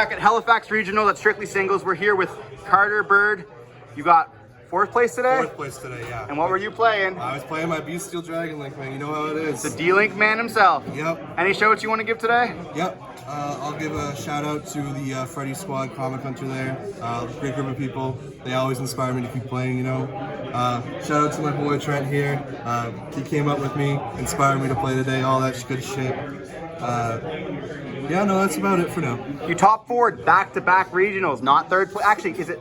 Back at Halifax Regional, that's strictly singles. We're here with Carter Bird. You got fourth place today? Fourth place today, yeah. And what were you playing? I was playing my bystial Dragon Link, man. You know how it is. The D-Link man himself. Yep. Any shout-outs you want to give today? Yep. I'll give a shout out to the Freddy Squad Comic Hunter there. Great group of people. They always inspire me to keep playing, you know. Shout out to my boy Trent here. He came up with me, inspired me to play today, all that good shit. Yeah, no, that's about it for now. You top four back-to-back regionals, not third place. Actually, is it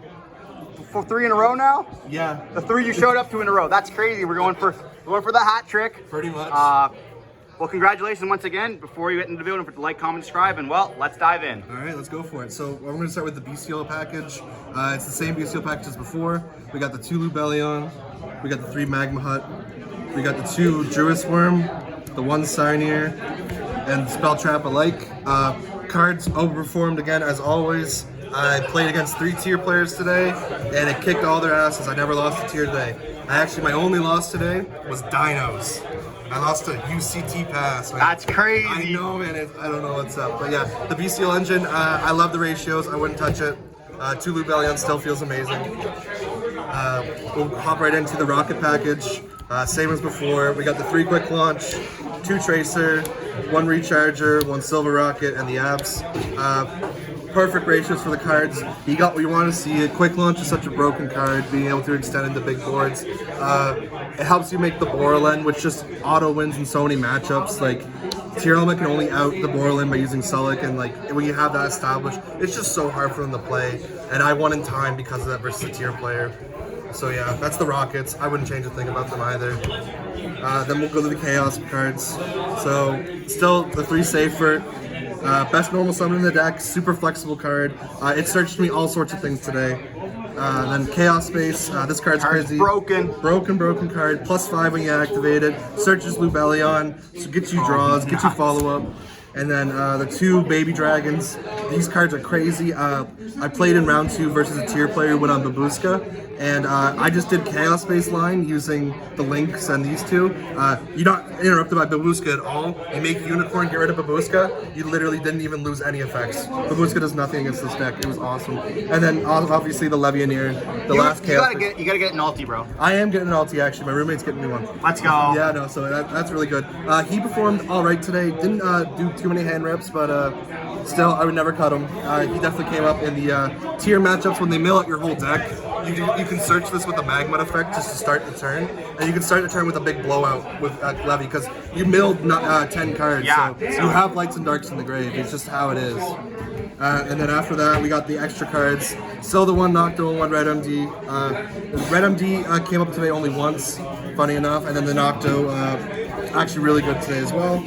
for 3 in a row now? Yeah. The 3 you showed up to in a row. That's crazy. We're going for the hat trick. Pretty much. Well, congratulations once again. Before you get into the building, like, comment, subscribe, and well, let's dive in. All right, let's go for it. So we're going to start with the bystial package. It's the same bystial package as before. We got the 2 Lubellion, we got the 3 Magma Hut, we got the 2 Druis Worm, the 1 Sarnier, and Spell Trap alike. Cards overperformed again as always. I played against 3 tier players today, and it kicked all their asses. I never lost a tier today. My only loss today was Dinos. I lost a UCT pass. Man. That's crazy. I know, man. I don't know what's up. But yeah, the bystial engine, I love the ratios. I wouldn't touch it. 2 Lubellion still feels amazing. We'll hop right into the rocket package. Same as before. We got the 3 quick launch, 2 tracer, 1 recharger, 1 silver rocket, and the abs. Perfect ratios for the cards. You got what you want to see. It. Quick launch is such a broken card, being able to extend into big boards. It helps you make the Borland, which just auto wins in so many matchups. Like tier element can only out the Borland by using Sulik, and like when you have that established, it's just so hard for them to play. And I won in time because of that versus a tier player. So yeah, that's the Rockets. I wouldn't change a thing about them either. Then we'll go to the Chaos cards. So still the 3 Safer. Best normal summon in the deck, super flexible card. It searched me all sorts of things today. Then Chaos Space, this card's crazy. Broken card, +5 when you activate it. Searches Lubellion, so gets you draws, gets you follow-up. And then the 2 Baby Dragons. These cards are crazy. I played in round 2 versus a tier player who went on Babushka, and I just did Chaos Space line using the links and these 2. You're not interrupted by Babushka at all. You make Unicorn, get rid of Babushka, you literally didn't even lose any effects. Babushka does nothing against this deck. It was awesome. And then obviously the Levianeer, the last Chaos. You gotta get an ulti, bro. I am getting an ulti actually. My roommate's getting me one. Let's go. Yeah, no, so that's really good. He performed all right today. Didn't do too many hand reps, but still, I would never cut him. He definitely came up in the tier matchups when they mill out your whole deck. You can search this with a Magma effect just to start the turn, and you can start the turn with a big blowout with Levy because you milled 10 cards, yeah. So you have lights and darks in the grave. It's just how it is. And then after that, we got the extra cards. Still the 1 Nocto and 1 Red MD. Red MD came up today only once, funny enough, and then the Nocto actually really good today as well.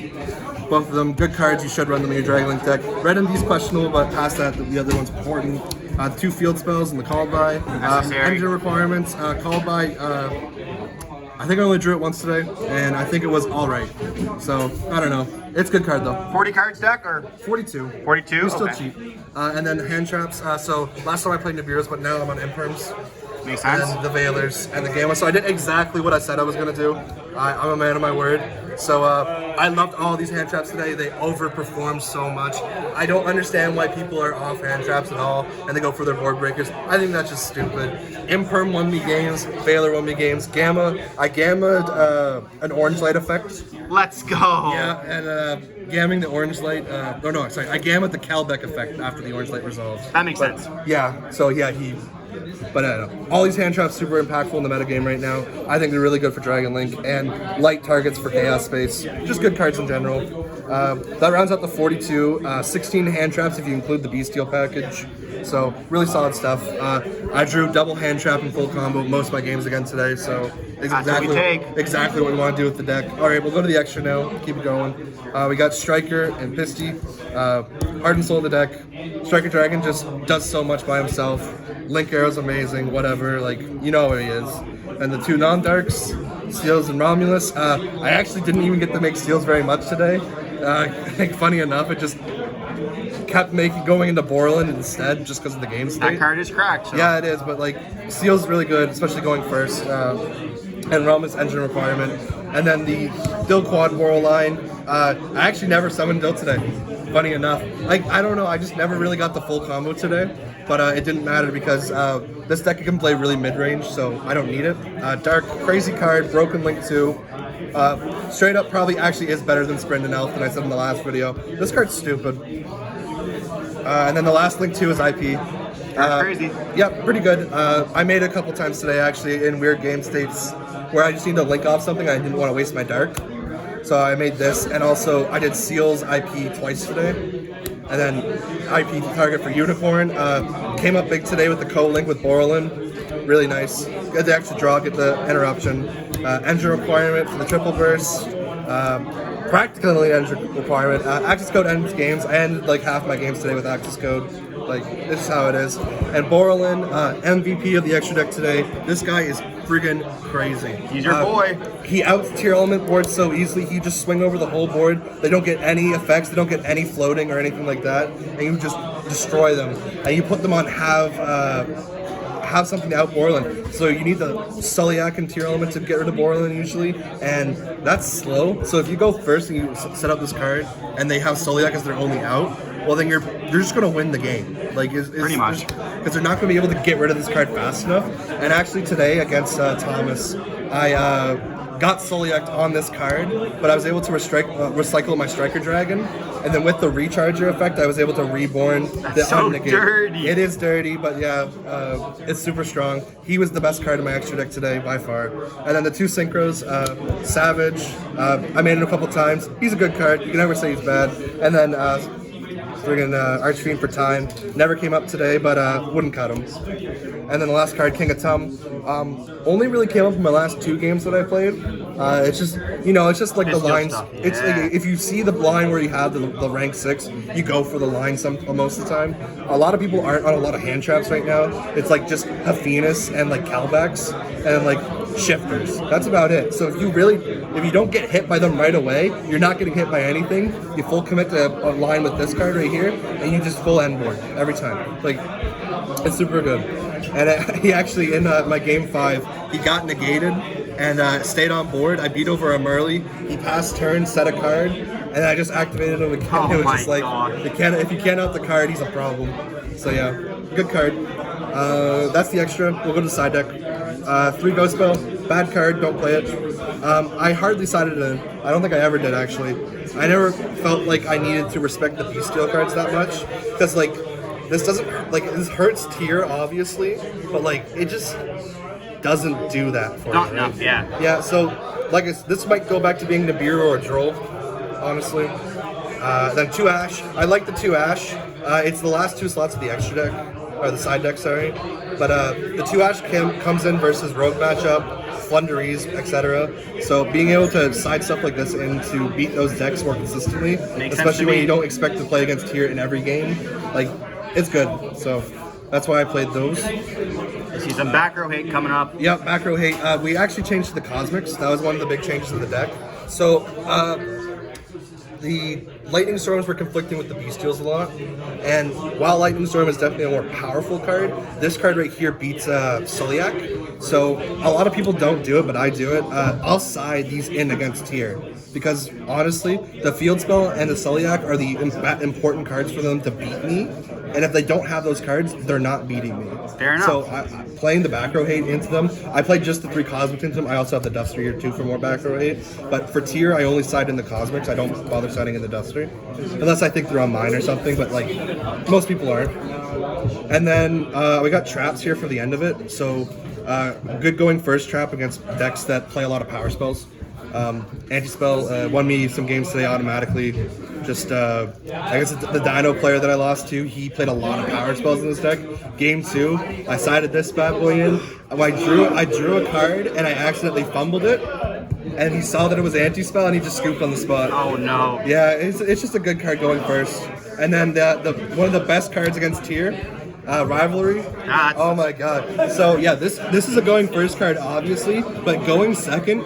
Both of them good cards. You should run them in your Dragon Link deck. Red MD's questionable, but past that, the other one's important. 2 field spells and the called by. Engine requirements. Called by. I think I only drew it once today, and I think it was all right. So I don't know. It's a good card though. 40 cards deck or 42. 42. It was still okay. cheap. And then hand traps. So last time I played Nibiru's, but now I'm on Imperms. Makes sense. And the Veilers and the Gamma. So I did exactly what I said I was gonna do. I'm a man of my word. So I loved all these hand traps today. They overperformed so much. I don't understand why people are off hand traps at all and they go for their board breakers. I think that's just stupid. Imperm won me games. Veiler won me games. Gamma, I gammaed an orange light effect. Let's go. Yeah, and gamming the orange light. I gammaed the Calbeck effect after the orange light resolves. That makes sense. Yeah, so yeah, but I don't know. All these hand traps super impactful in the metagame right now. I think they're really good for Dragon Link and light targets for Chaos Space. Just good cards in general. That rounds out the 42. 16 hand traps if you include the Bystial package. So really solid stuff. I drew double hand trap and full combo most of my games again today. So exactly what we want to do with the deck. All right, we'll go to the extra now. Keep it going. We got Striker and Pisty. Heart and Soul of the deck. Striker Dragon just does so much by himself. Link Arrow's amazing, whatever, like, you know who he is. And the 2 non-darks, Steels and Romulus. I actually didn't even get to make Steels very much today. I think funny enough, it just kept going into Borland instead just because of the game state. That card is cracked. So. Yeah, it is, but like, Steel's really good, especially going first. And Realm's engine requirement. And then the Dill Quad Boral line. I actually never summoned Dill today. funny enough. I don't know, I just never really got the full combo today, but it didn't matter because this deck can play really mid-range, so I don't need it. Dark, crazy card, Broken Link 2. Straight up probably actually is better than Sprint and Elf than I said in the last video. This card's stupid. And then the last Link 2 is IP. Crazy. Yep, pretty good. I made it a couple times today actually in weird game states where I just need to link off something. I didn't want to waste my dark. So I made this, and also I did Seals IP twice today. And then IP target for Unicorn. Came up big today with the co-link with Borrelin. Really nice. Get the extra draw, get the interruption. Engine requirement for the triple burst. Practically engine requirement. Access code ends games. I ended like half my games today with access code. Like, this is how it is. And Borrelin, MVP of the extra deck today. This guy is friggin' crazy. He's your boy. He outs tier element boards so easily. He just swing over the whole board. They don't get any effects. They don't get any floating or anything like that. And you just destroy them. And you put them on have something to out Borrelin. So you need the Sulliak and tier element to get rid of Borrelin usually, and that's slow. So if you go first and you set up this card and they have Sulliak as their only out, well then you're just gonna win the game. Like pretty much, because they're not gonna be able to get rid of this card fast enough. And actually today against Thomas, I got Sulliak on this card, but I was able to recycle my Striker Dragon, and then with the Recharger effect, I was able to reborn the so Omnigate. dirty. It is dirty, but yeah, it's super strong. He was the best card in my extra deck today by far. And then the two Synchros, Savage, I made him a couple times. He's a good card. You can never say he's bad. And then friggin' Archfiend for Time. Never came up today, but wouldn't cut him. And then the last card, King of Tum. Only really came up in my last two games that I played. It's just, it's just like the lines. Stuff, yeah. It's like, if you see the line where you have the rank 6, you go for the line most of the time. A lot of people aren't on a lot of hand traps right now. It's like just Hafinas and like Calbacks and like shifters. That's about it. So if you don't get hit by them right away, you're not getting hit by anything. You full commit to a line with this card right here, and you just full end board every time. Like, it's super good. And he actually, in my game 5, he got negated and stayed on board. I beat over a Merly. He passed turn, set a card, and I just activated him again. Oh, it was just like, God. if you can't out the card, he's a problem. So yeah, good card. That's the extra. We'll go to the side deck. 3 Ghost Spell, bad card, don't play it. I hardly sided it in. I don't think I ever did actually. I never felt like I needed to respect the bystial cards that much, because like, this doesn't, like, this hurts tier obviously, but like, it just doesn't do that for Not me. enough, yeah. Yeah, so like this might go back to being Nibiru or Droll, honestly. Then 2 Ash. I like the 2 Ash. It's the last 2 slots of the extra deck, or the side deck, sorry. But the 2 Ash comes in versus Rogue matchup, Flunderies, etc. So being able to side stuff like this in to beat those decks more consistently, especially when you don't expect to play against tier in every game, like, it's good. So that's why I played those. I see some back row hate coming up. Yep, back row hate. We actually changed to the Cosmics. That was one of the big changes in the deck. So the Lightning Storms were conflicting with the Bystials a lot, and while Lightning Storm is definitely a more powerful card, this card right here beats Sulliak. So a lot of people don't do it, but I do it. I'll side these in against tier, because honestly, the Field Spell and the Sulliak are the important cards for them to beat me, and if they don't have those cards, they're not beating me. Fair enough. So playing the back row hate into them, I played just the 3 Cosmics into them. I also have the Duster here too for more back row hate, but for tier, I only side in the Cosmics. I don't bother siding in the Duster, unless I think they're on mine or something, but like, most people aren't. And then we got traps here for the end of it, so good going first trap against decks that play a lot of power spells. Anti-spell won me some games today automatically. Just, I guess the Dino player that I lost to, he played a lot of power spells in this deck. Game 2, I sided this bad boy in. I drew a card and I accidentally fumbled it, and he saw that it was anti-spell and he just scooped on the spot. Oh no. Yeah, it's just a good card going first. And then the one of the best cards against tier, Rivalry. Oh my god. So yeah, this is a going first card obviously, but going second,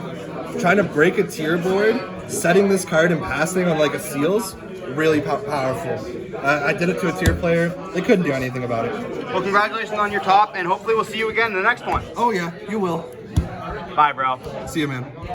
trying to break a tier board, setting this card and passing on like a Seals, really powerful. I did it to a tier player. They couldn't do anything about it. Well, congratulations on your top, and hopefully we'll see you again in the next one. Oh yeah, you will. Bye, bro. See you, man.